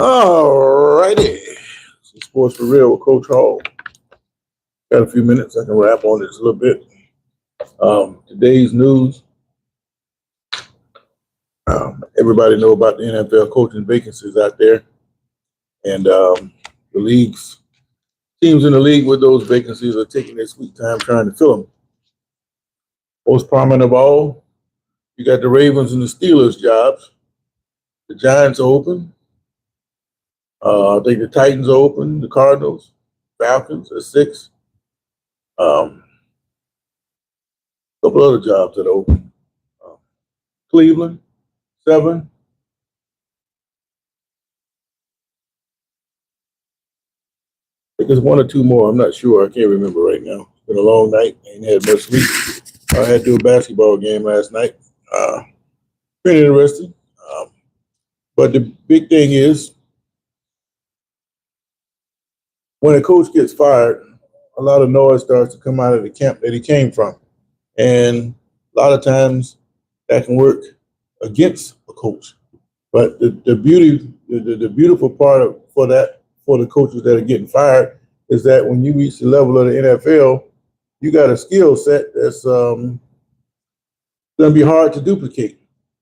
All righty. Some sports for real with Coach Hall. Got a few minutes. I can wrap on this a little bit. Today's news. Everybody know about the NFL coaching vacancies out there, and the leagues, teams in the league with those vacancies are taking their sweet time trying to fill them. Most prominent of all, you got the Ravens and the Steelers jobs. The Giants are open. I think the Titans are open. The Cardinals, Falcons are six. A couple other jobs that are open. Uh, Cleveland, seven. I think there's one or two more. I'm not sure. I can't remember right now. It's been a long night. I ain't had much sleep. I had to do a basketball game last night. Pretty interesting. Um, but the big thing is when a coach gets fired, a lot of noise starts to come out of the camp that he came from. And a lot of times that can work against a coach. But the beautiful part for the coaches that are getting fired is that when you reach the level of the NFL, you got a skill set that's going to be hard to duplicate,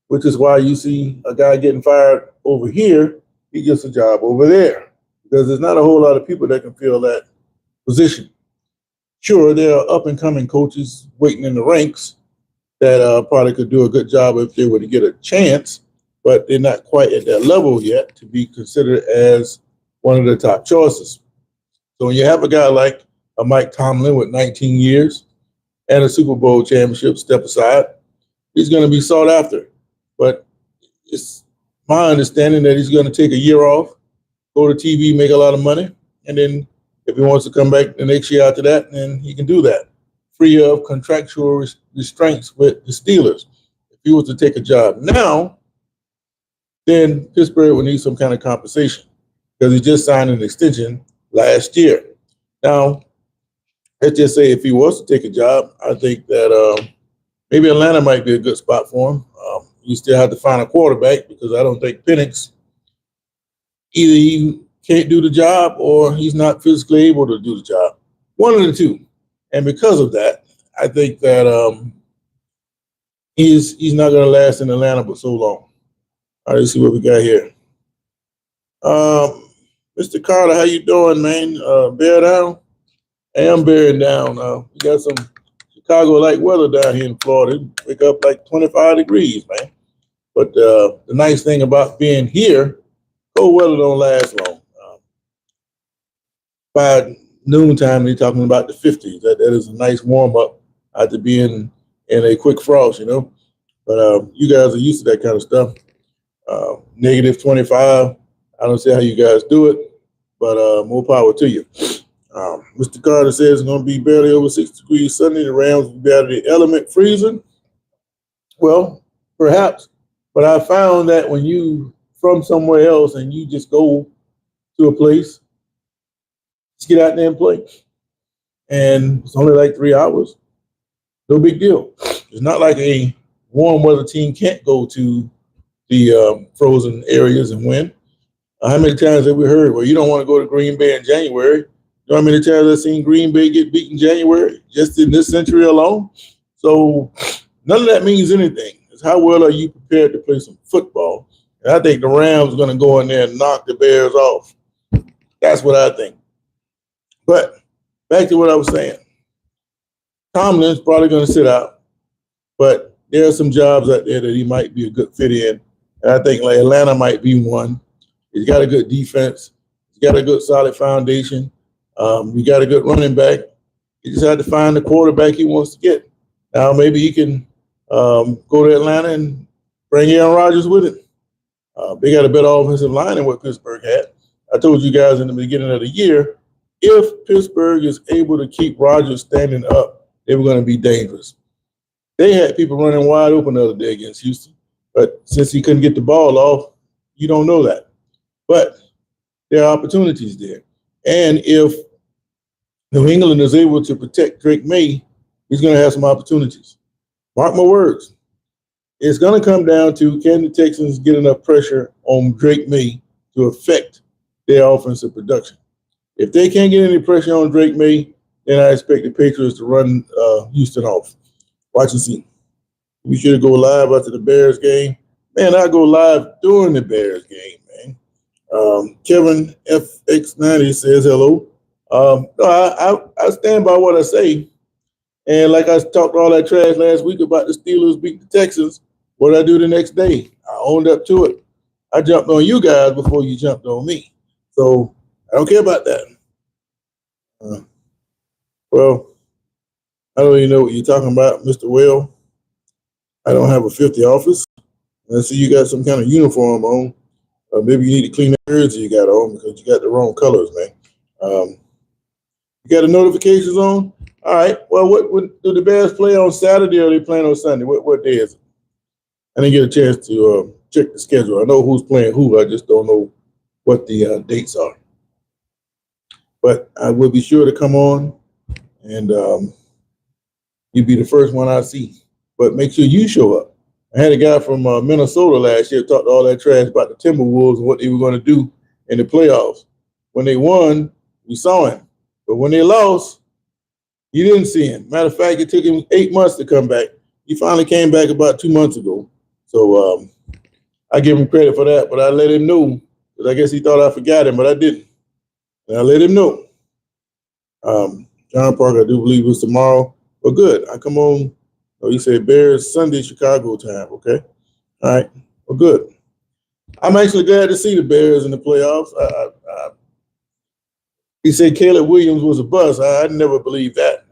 which is why you see a guy getting fired over here, he gets a job over there because there's not a whole lot of people that can fill that position. Sure, there are up and coming coaches waiting in the ranks that probably could do a good job if they were to get a chance, but they're not quite at that level yet to be considered as one of the top choices. So when you have a guy like a Mike Tomlin with 19 years and a Super Bowl championship step aside, he's going to be sought after. But it's my understanding that he's going to take a year off, go to TV, make a lot of money, and then if he wants to come back the next year after that, then he can do that, free of contractual restraints with the Steelers. If he was to take a job now, then Pittsburgh would need some kind of compensation because he just signed an extension last year. Now, let's just say if he was to take a job, I think that maybe Atlanta might be a good spot for him. You still have to find a quarterback because I don't think Penix either he can't do the job or he's not physically able to do the job. One of the two. And because of that, I think that he's not going to last in Atlanta for so long. All right, let's see what we got here. Mr. Carter, how you doing, man? Bear down? I am bearing down. We got some Chicago-like weather down here in Florida. It wake up like 25 degrees, man. But the nice thing about being here, cold weather don't last long. By noontime, they're talking about the 50s. That is a nice warm up after being in a quick frost, you know. But you guys are used to that kind of stuff. Negative 25. I don't see how you guys do it, but more power to you. Mr. Carter says it's going to be barely over 6 degrees Sunday. The Rams will be out of the element freezing. Well, perhaps, but I found that when you from somewhere else and you just go to a place, just get out there and play. And it's only like 3 hours. No big deal. It's not like a warm weather team can't go to the frozen areas and win. How many times have we heard, well, you don't want to go to Green Bay in January? You know how many times I've seen Green Bay get beat in January just in this century alone? So none of that means anything. It's how well are you prepared to play some football? And I think the Rams are going to go in there and knock the Bears off. That's what I think. But back to what I was saying. Tomlin's probably going to sit out, but there are some jobs out there that he might be a good fit in. And I think like Atlanta might be one. He's got a good defense. He's got a good solid foundation. He got a good running back. He just had to find the quarterback he wants to get. Now maybe he can go to Atlanta and bring Aaron Rodgers with him. They got a better offensive line than what Pittsburgh had. I told you guys in the beginning of the year, if Pittsburgh is able to keep Rodgers standing up, they were going to be dangerous. They had people running wide open the other day against Houston, but since he couldn't get the ball off, you don't know that. But there are opportunities there. And if New England is able to protect Drake May, he's going to have some opportunities. Mark my words. It's going to come down to can the Texans get enough pressure on Drake May to affect their offensive production. If they can't get any pressure on Drake May, then I expect the Patriots to run Houston off. Watch and see. We should go live after the Bears game. Man, I go live during the Bears game, man. Kevin FX90 says hello. No, I stand by what I say. And like I talked all that trash last week about the Steelers beat the Texans, what did I do the next day? I owned up to it. I jumped on you guys before you jumped on me. So I don't care about that. Well, I don't even know what you're talking about, Mr. Well. I don't have a 50 office. I see you got some kind of uniform on. Maybe you need to clean that jersey you got on because you got the wrong colors, man. You got the notifications on? All right. Well, what do the Bears play on Saturday or are they playing on Sunday? What day is it? I didn't get a chance to check the schedule. I know who's playing who. I just don't know what the dates are. But I will be sure to come on, and you'll be the first one I see. But make sure you show up. I had a guy from Minnesota last year talk all that trash about the Timberwolves and what they were going to do in the playoffs. When they won, we saw him. But when they lost, you didn't see him. Matter of fact, it took him 8 months to come back. He finally came back about 2 months ago. So I give him credit for that, but I let him know because I guess he thought I forgot him, but I didn't. And I let him know. John Parker, I do believe it's tomorrow. Well, good. I come on. Oh, you said Bears Sunday, Chicago time. Okay. All right. Well, good. I'm actually glad to see the Bears in the playoffs. He said Caleb Williams was a bust. I never believed that.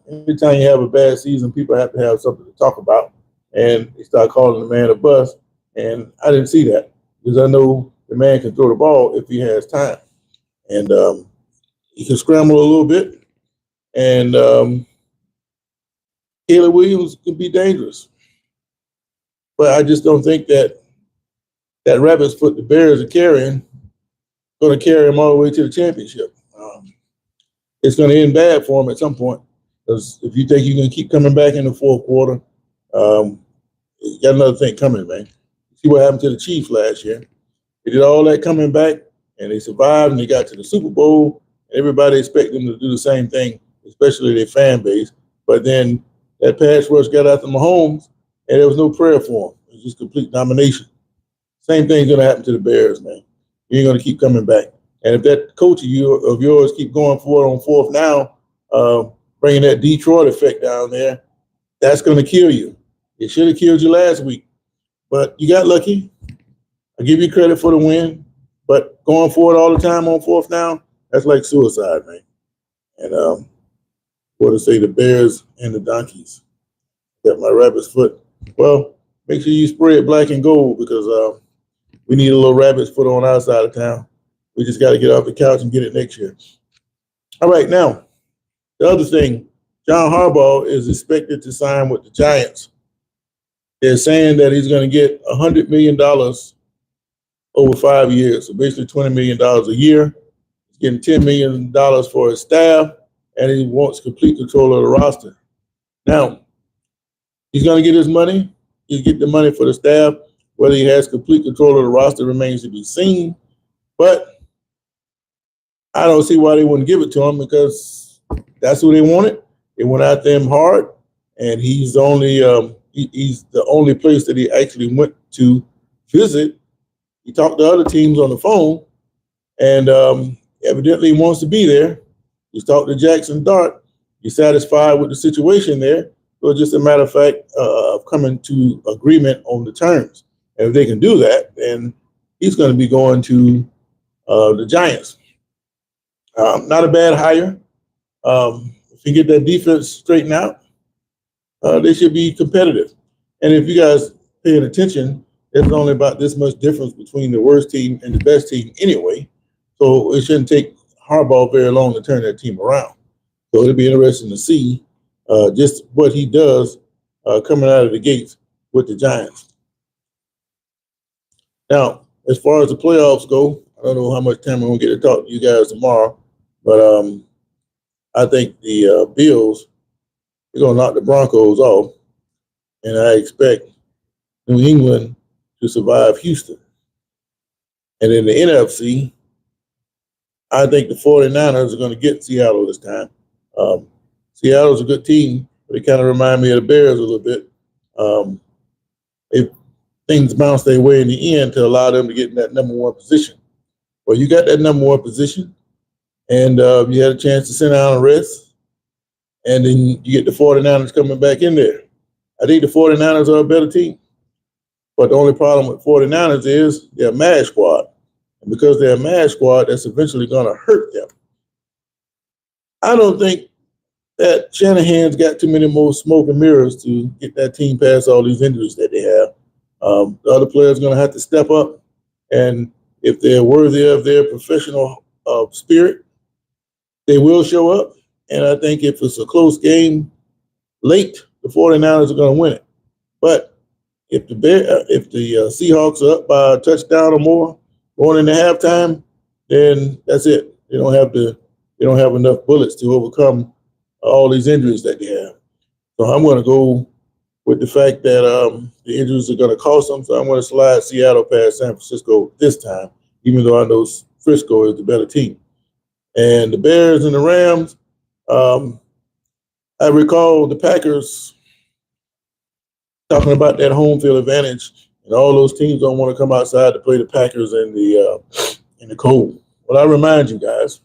Anytime you have a bad season, people have to have something to talk about. And they start calling the man a bust. And I didn't see that because I know the man can throw the ball if he has time. And he can scramble a little bit. And Caleb Williams can be dangerous. But I just don't think that rabbit's foot the Bears are carrying going to carry him all the way to the championship. It's going to end bad for him at some point. Because if you think you're going to keep coming back in the fourth quarter, you got another thing coming, man. See what happened to the Chiefs last year. They did all that coming back, and they survived, and they got to the Super Bowl. And everybody expected them to do the same thing, especially their fan base. But then that pass rush got after Mahomes, and there was no prayer for him. It was just complete domination. Same thing's going to happen to the Bears, man. You ain't going to keep coming back. And if that coach of yours keep going for it on fourth now, bringing that Detroit effect down there, that's going to kill you. It should have killed you last week. But you got lucky. I give you credit for the win. But going for it all the time on fourth now, that's like suicide, man. And what to say, the Bears and the Donkeys. Got my rabbit's foot. Well, make sure you spray it black and gold because we need a little rabbit's foot on our side of town. We just got to get off the couch and get it next year. All right, now, the other thing, John Harbaugh is expected to sign with the Giants. They're saying that he's going to get $100 million over 5 years, so basically $20 million a year. He's getting $10 million for his staff, and he wants complete control of the roster. Now, he's going to get his money. He'll get the money for the staff. Whether he has complete control of the roster remains to be seen. But I don't see why they wouldn't give it to him because that's who they wanted. They went out them hard, and he's the only place that he actually went to visit. He talked to other teams on the phone, and evidently he wants to be there. He's talked to Jackson Dart. He's satisfied with the situation there. So it's just a matter of fact of coming to agreement on the terms. And if they can do that, then he's going to be going to the Giants. Not a bad hire. If you get that defense straightened out, they should be competitive. And if you guys paying attention, there's only about this much difference between the worst team and the best team anyway. So it shouldn't take Harbaugh very long to turn that team around. So it'll be interesting to see just what he does coming out of the gates with the Giants. Now, as far as the playoffs go, I don't know how much time I'm going to get to talk to you guys tomorrow, but I think the Bills are going to knock the Broncos off, and I expect New England to survive Houston. And in the NFC, I think the 49ers are going to get Seattle this time. Um, Seattle's a good team, but it kind of remind me of the Bears a little bit. Um, if things bounce their way in the end to allow them to get in that number one position. Well, you got that number one position, and you had a chance to sit down and rest, and then you get the 49ers coming back in there. I think the 49ers are a better team. But the only problem with 49ers is they're a MASH squad. And because they're a MASH squad, that's eventually going to hurt them. I don't think that Shanahan's got too many more smoke and mirrors to get that team past all these injuries that they have. The other players are going to have to step up. And if they're worthy of their professional spirit, they will show up. And I think if it's a close game late, the 49ers are going to win it. But if the Seahawks are up by a touchdown or more going into halftime, then that's it. They don't have enough bullets to overcome all these injuries that they have. So I'm going to go with the fact that the injuries are going to cost them. So I'm going to slide Seattle past San Francisco this time, even though I know Frisco is the better team. And the Bears and the Rams, I recall the Packers talking about that home field advantage, and all those teams don't want to come outside to play the Packers in the cold. Well, I remind you guys,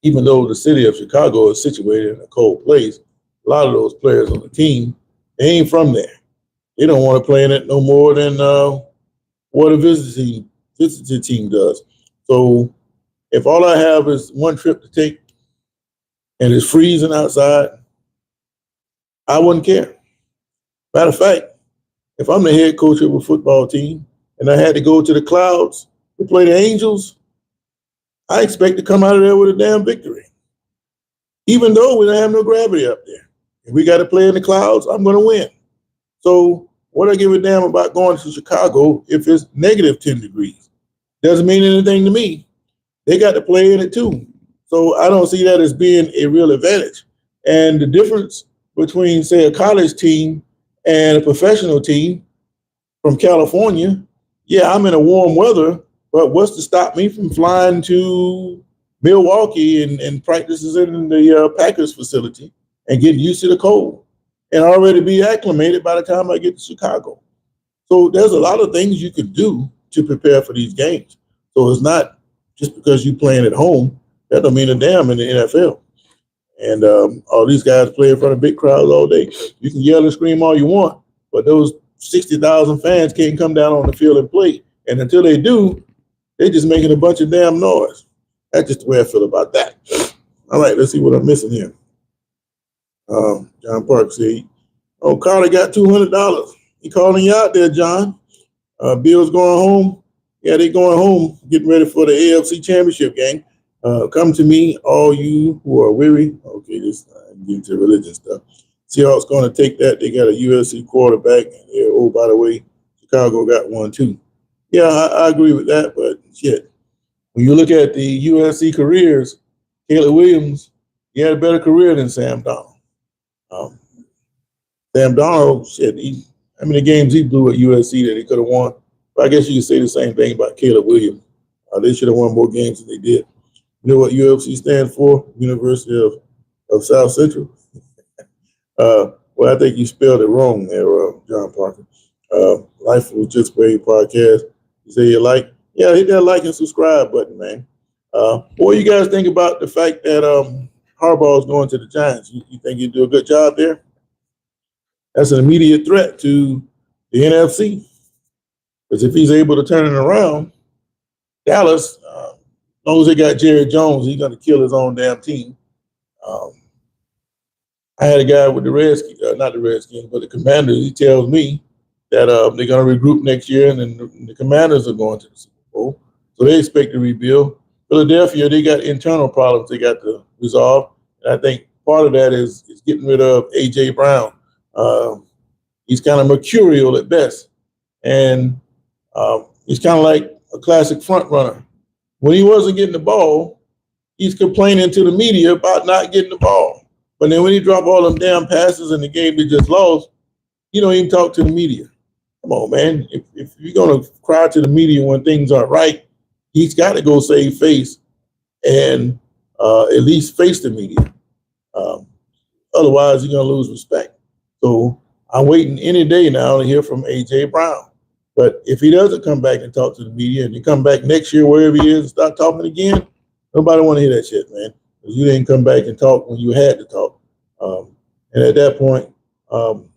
even though the city of Chicago is situated in a cold place, a lot of those players on the team, they ain't from there. They don't want to play in it no more than what a visiting team does. So if all I have is one trip to take and it's freezing outside, I wouldn't care. Matter of fact, if I'm the head coach of a football team and I had to go to the clouds to play the Angels, I expect to come out of there with a damn victory. Even though we don't have no gravity up there. If we got to play in the clouds, I'm going to win. So what I give a damn about going to Chicago if it's negative 10 degrees? Doesn't mean anything to me. They got to play in it too. So I don't see that as being a real advantage. And the difference between, say, a college team and a professional team from California, yeah, I'm in a warm weather, but what's to stop me from flying to Milwaukee and practices in the Packers facility and getting used to the cold and already be acclimated by the time I get to Chicago? So there's a lot of things you could do to prepare for these games. So it's not just because you're playing at home, that don't mean a damn in the NFL. And all these guys play in front of big crowds all day. You can yell and scream all you want, but those 60,000 fans can't come down on the field and play. And until they do, they're just making a bunch of damn noise. That's just the way I feel about that. All right, let's see what I'm missing here. John Park said, "Oh, Carter got $200. He calling you out there, John. Bill's going home. Yeah, they going home, getting ready for the AFC Championship game. Come to me, all you who are weary." Okay, this getting to religion stuff. Seahawks going to take that. They got a USC quarterback. And oh, by the way, Chicago got one too. Yeah, I agree with that, but shit. When you look at the USC careers, Caleb Williams, he had a better career than Sam Darnold. Sam Darnold, shit, how many games he blew at USC that he could have won? But I guess you could say the same thing about Caleb Williams. They should have won more games than they did. You know what UFC stands for? University of South Central. Well, I think you spelled it wrong there, John Parker. Life was Just Way podcast. You say you like? Yeah, hit that like and subscribe button, man. What do you guys think about the fact that Harbaugh is going to the Giants? You think he'd do a good job there? That's an immediate threat to the NFC. Because if he's able to turn it around, Dallas, as long as they got Jerry Jones, he's going to kill his own damn team. I had a guy with the Redskins, not the Redskins, but the Commanders. He tells me that they're going to regroup next year, and then the Commanders are going to the Super Bowl. So they expect to rebuild. Philadelphia, they got internal problems they got to resolve. And I think part of that is getting rid of A.J. Brown. He's kind of mercurial at best. And he's kind of like a classic front runner. When he wasn't getting the ball, he's complaining to the media about not getting the ball. But then when he dropped all them damn passes in the game they just lost, you don't even talk to the media. Come on, man. If you're going to cry to the media when things aren't right, he's got to go save face and at least face the media. Um, Otherwise, you're going to lose respect. So I'm waiting any day now to hear from A.J. Brown. But if he doesn't come back and talk to the media and he come back next year, wherever he is, and start talking again, nobody want to hear that shit, man. Because you didn't come back and talk when you had to talk. And at that point,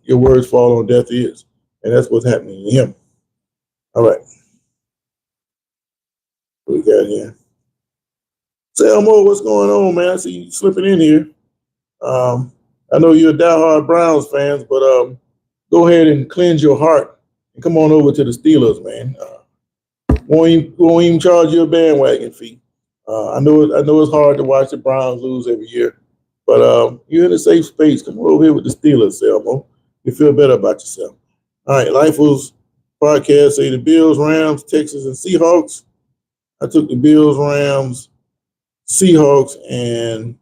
your words fall on deaf ears. And that's what's happening to him. All right. What we got here? Selmo, what's going on, man? I see you slipping in here. I know you're a diehard Browns fans, but go ahead and cleanse your heart and come on over to the Steelers, man. Won't even charge you a bandwagon fee. I know it's hard to watch the Browns lose every year, but you're in a safe space. Come over here with the Steelers, Selmo. You feel better about yourself. All right, Life's podcast say the Bills, Rams, Texans, and Seahawks. I took the Bills, Rams, Seahawks, and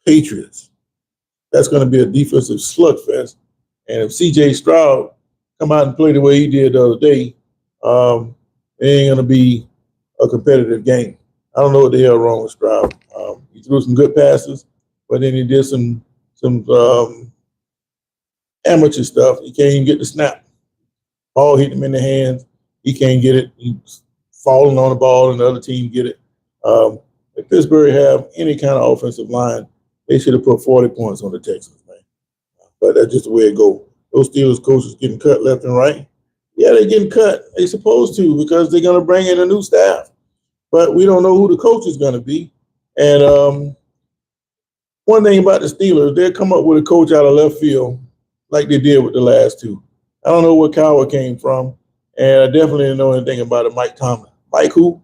Patriots. That's going to be a defensive slugfest. And if C.J. Stroud come out and play the way he did the other day, it ain't going to be a competitive game. I don't know what the hell wrong with Stroud. He threw some good passes, but then he did some amateur stuff. He can't even get the snap. Ball hit him in the hands. He can't get it. He's falling on the ball, and the other team get it. If Pittsburgh have any kind of offensive line, they should have put 40 points on the Texans, man. But that's just the way it goes. Those Steelers coaches getting cut left and right. Yeah, they're getting cut. They're supposed to because they're going to bring in a new staff. But we don't know who the coach is going to be. And one thing about the Steelers, they'll come up with a coach out of left field like they did with the last two. I don't know where Cowher came from, and I definitely didn't know anything about it. Mike Tomlin. Mike who?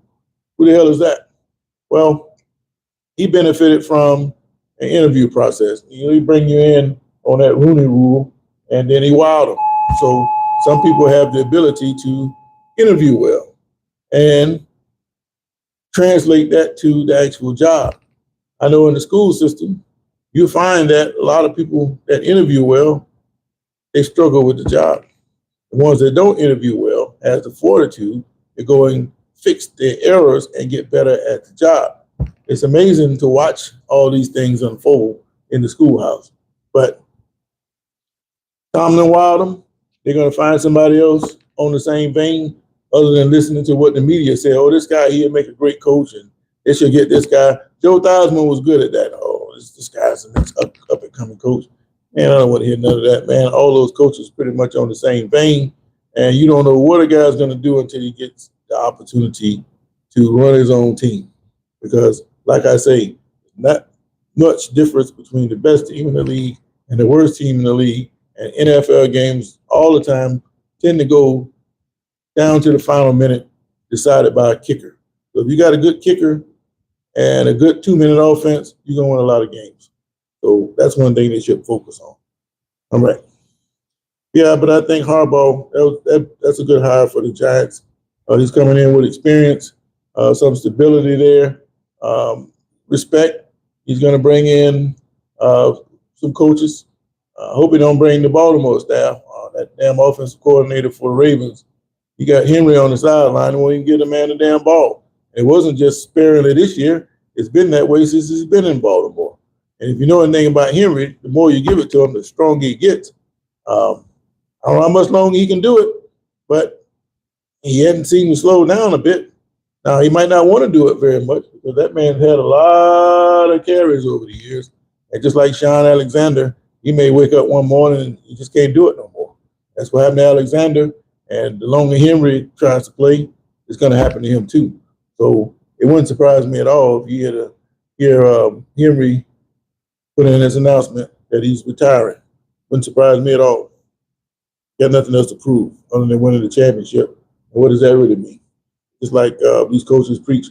Who the hell is that? Well, he benefited from an interview process. He bring you in on that Rooney Rule, and then he wowed them. So some people have the ability to interview well and translate that to the actual job. I know in the school system, you find that a lot of people that interview well, they struggle with the job. The ones that don't interview well have the fortitude to go and fix their errors and get better at the job. It's amazing to watch all these things unfold in the schoolhouse. But Tomlin wowed them. They're going to find somebody else on the same vein other than listening to what the media say. Oh, this guy here make a great coach, and they should get this guy. Joe Theismann was good at that. Oh, this guy's the next up-and-coming coach. Man, I don't want to hear none of that, man. All those coaches pretty much on the same vein, and you don't know what a guy's going to do until he gets the opportunity to run his own team. Because, like I say, not much difference between the best team in the league and the worst team in the league. And NFL games all the time tend to go down to the final minute decided by a kicker. So if you got a good kicker and a good 2-minute offense, you're going to win a lot of games. So that's one thing they should focus on. All right. Yeah, but I think Harbaugh, that's a good hire for the Giants. He's coming in with experience, some stability there, respect. He's going to bring in some coaches. I hope he don't bring the Baltimore staff. That damn offensive coordinator for the Ravens. You got Henry on the sideline and won't even get a man a damn ball. It wasn't just sparingly this year. It's been that way since he's been in Baltimore. And if you know anything about Henry, the more you give it to him, the stronger he gets. I don't know how much longer he can do it, but he hadn't seemed to slow down a bit. Now, he might not want to do it very much because that man's had a lot of carries over the years. And just like Sean Alexander, he may wake up one morning and he just can't do it no more. That's what happened to Alexander. And the longer Henry tries to play, it's going to happen to him too. So it wouldn't surprise me at all if you hear Henry put in his announcement that he's retiring. Wouldn't surprise me at all. Got nothing else to prove other than winning the championship. And what does that really mean? Just like these coaches preach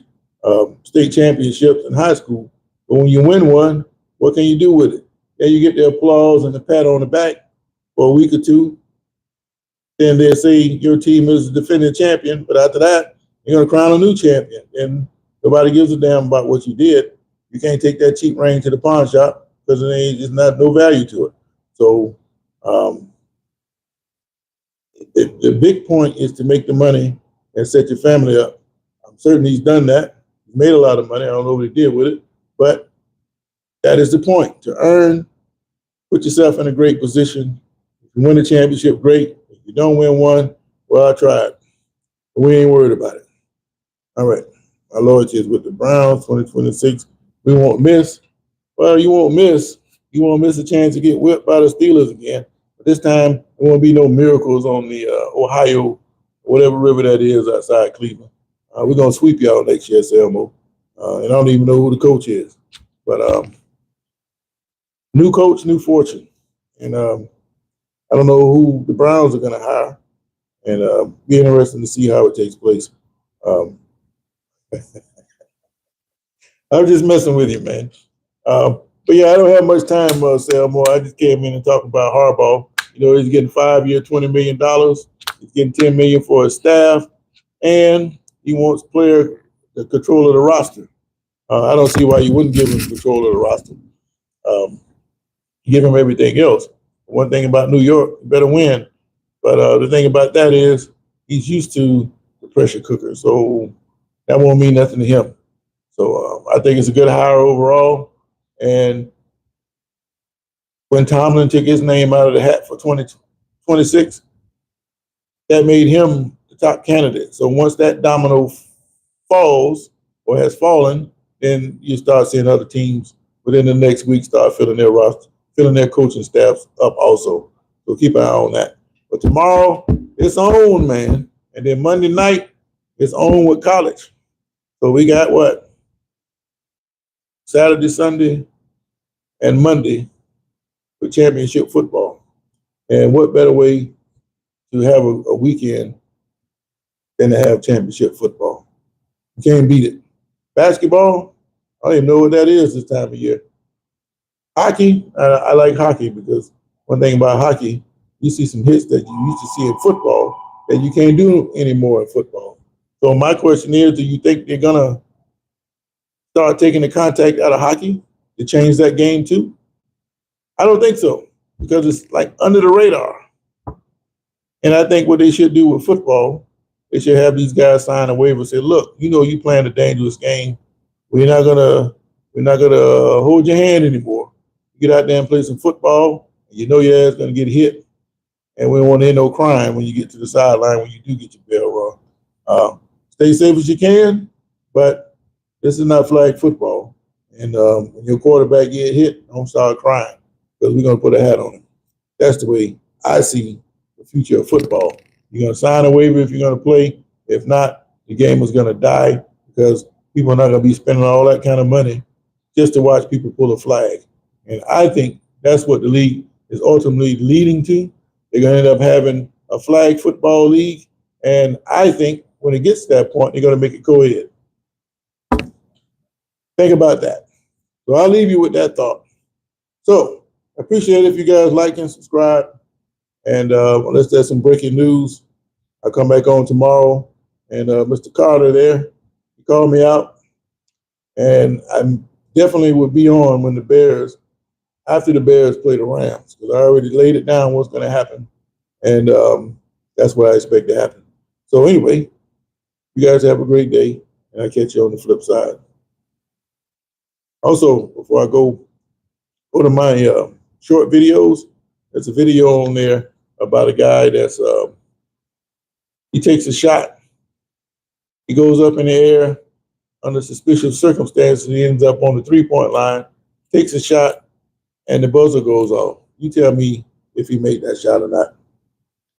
state championships in high school. But when you win one, what can you do with it? Yeah, you get the applause and the pat on the back for a week or two. Then they say your team is the defending champion, but after that, you're going to crown a new champion. And nobody gives a damn about what you did. You can't take that cheap ring to the pawn shop because there's not no value to it. So the big point is to make the money and set your family up. I'm certain he's done that. He's made a lot of money. I don't know what he did with it, but that is the point. To earn, put yourself in a great position. If you win a championship, great. If you don't win one, well, I tried. But we ain't worried about it. All right. My loyalty is with the Browns, 2026. We won't miss. Well, you won't miss. You won't miss a chance to get whipped by the Steelers again. But this time, there won't be no miracles on the Ohio, whatever river that is outside Cleveland. We're going to sweep y'all next year, Selmo. And I don't even know who the coach is. But new coach, new fortune. And I don't know who the Browns are going to hire. And be interesting to see how it takes place. I'm just messing with you, man. But yeah, I don't have much time, Selmore. I just came in and talked about Harbaugh. You know, he's getting 5-year, $20 million. He's getting $10 million for his staff, and he wants the control of the roster. I don't see why you wouldn't give him control of the roster. Give him everything else. One thing about New York, you better win. But the thing about that is he's used to the pressure cooker, so that won't mean nothing to him. So I think it's a good hire overall. And when Tomlin took his name out of the hat for 2026, that made him the top candidate. So once that domino falls or has fallen, then you start seeing other teams within the next week start filling their roster, filling their coaching staffs up also. So keep an eye on that. But tomorrow, it's on, man. And then Monday night, it's on with college. So we got what? Saturday, Sunday, and Monday for championship football. And what better way to have a weekend than to have championship football? You can't beat it. Basketball, I don't even know what that is this time of year. Hockey, I like hockey because one thing about hockey, you see some hits that you used to see in football that you can't do anymore in football. So my question is, do you think they're going to start taking the contact out of hockey to change that game too? I don't think so, because it's like under the radar. And I think what they should do with football, they should have these guys sign a waiver and say, look, you know you playing a dangerous game. We're not gonna hold your hand anymore. You get out there and play some football, and you know your ass gonna get hit. And we don't want to hear no crying when you get to the sideline when you do get your bell rung. Stay safe as you can, but this is not flag football. And when your quarterback get hit, don't start crying, because we're going to put a hat on him. That's the way I see the future of football. You're going to sign a waiver if you're going to play. If not, the game is going to die, because people are not going to be spending all that kind of money just to watch people pull a flag. And I think that's what the league is ultimately leading to. They're going to end up having a flag football league. And I think when it gets to that point, they're going to make it co-ed. Think about that. So I'll leave you with that thought. So I appreciate it if you guys like and subscribe. And unless there's some breaking news, I'll come back on tomorrow. And Mr. Carter there, he called me out. And I definitely would be on when after the Bears play the Rams, because I already laid it down what's going to happen. And that's what I expect to happen. So anyway, you guys have a great day, and I'll catch you on the flip side. Also, before I go to my short videos, there's a video on there about a guy that's, he takes a shot. He goes up in the air under suspicious circumstances. He ends up on the 3-point line, takes a shot, and the buzzer goes off. You tell me if he made that shot or not.